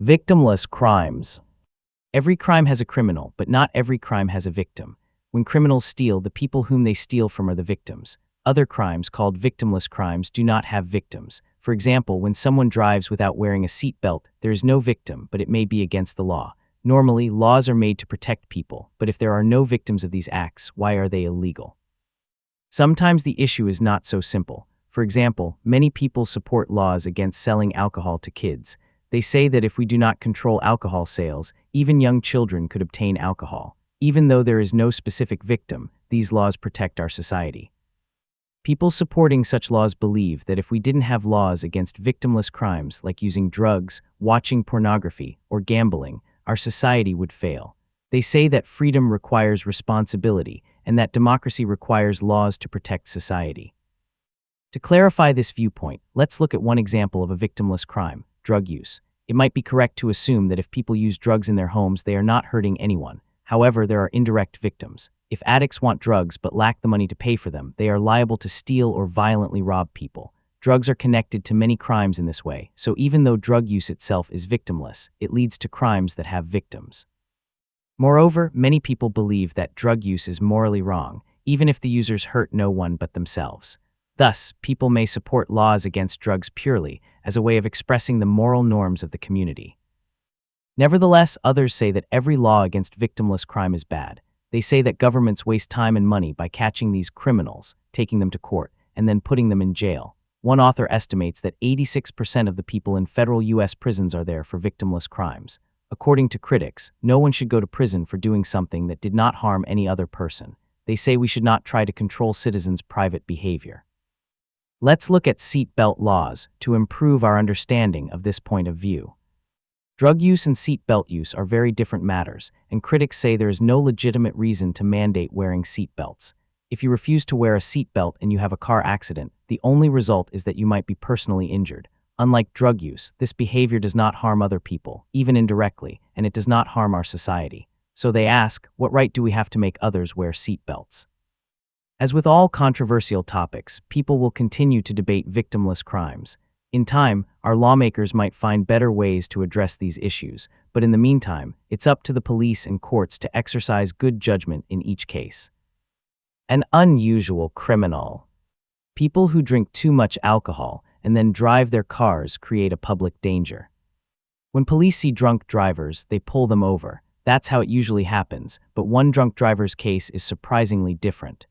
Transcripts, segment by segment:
Victimless crimes. Every crime has a criminal, but not every crime has a victim. When criminals steal, the people whom they steal from are the victims. Other crimes, called victimless crimes, do not have victims. For example, when someone drives without wearing a seatbelt, there is no victim, but it may be against the law. Normally, laws are made to protect people, but if there are no victims of these acts, why are they illegal? Sometimes the issue is not so simple. For example, many people support laws against selling alcohol to kids. They say that if we do not control alcohol sales, even young children could obtain alcohol. Even though there is no specific victim, these laws protect our society. People supporting such laws believe that if we didn't have laws against victimless crimes like using drugs, watching pornography, or gambling, our society would fail. They say that freedom requires responsibility and that democracy requires laws to protect society. To clarify this viewpoint, let's look at one example of a victimless crime: drug use. It might be correct to assume that if people use drugs in their homes, they are not hurting anyone. However, there are indirect victims. If addicts want drugs but lack the money to pay for them, they are liable to steal or violently rob people. Drugs are connected to many crimes in this way, so even though drug use itself is victimless, it leads to crimes that have victims. Moreover, many people believe that drug use is morally wrong, even if the users hurt no one but themselves. Thus, people may support laws against drugs purely as a way of expressing the moral norms of the community. Nevertheless, others say that every law against victimless crime is bad. They say that governments waste time and money by catching these criminals, taking them to court, and then putting them in jail. One author estimates that 86% of the people in federal U.S. prisons are there for victimless crimes. According to critics, no one should go to prison for doing something that did not harm any other person. They say we should not try to control citizens' private behavior. Let's look at seatbelt laws to improve our understanding of this point of view. Drug use and seatbelt use are very different matters, and critics say there is no legitimate reason to mandate wearing seatbelts. If you refuse to wear a seatbelt and you have a car accident, the only result is that you might be personally injured. Unlike drug use, this behavior does not harm other people, even indirectly, and it does not harm our society. So they ask, what right do we have to make others wear seatbelts? As with all controversial topics, people will continue to debate victimless crimes. In time, our lawmakers might find better ways to address these issues, but in the meantime, it's up to the police and courts to exercise good judgment in each case. An unusual criminal. People who drink too much alcohol and then drive their cars create a public danger. When police see drunk drivers, they pull them over. That's how it usually happens, but one drunk driver's case is surprisingly different.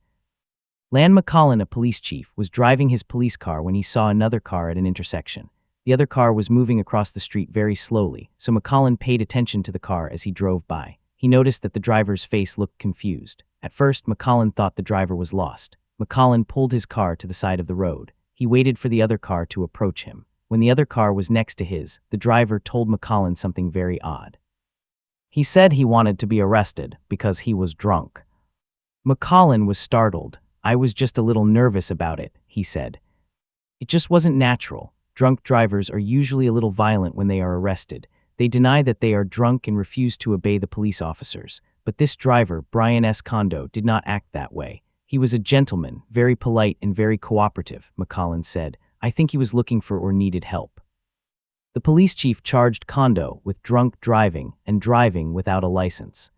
Lan McCollin, a police chief, was driving his police car when he saw another car at an intersection. The other car was moving across the street very slowly, so McCollin paid attention to the car as he drove by. He noticed that the driver's face looked confused. At first, McCollin thought the driver was lost. McCollin pulled his car to the side of the road. He waited for the other car to approach him. When the other car was next to his, the driver told McCollin something very odd. He said he wanted to be arrested because he was drunk. McCollin was startled. "I was just a little nervous about it," he said. It just wasn't natural. Drunk drivers are usually a little violent when they are arrested. They deny that they are drunk and refuse to obey the police officers. But this driver, Brian S. Kondo, did not act that way. He was a gentleman, very polite and very cooperative, McCollin said. I think he was looking for or needed help. The police chief charged Kondo with drunk driving and driving without a license.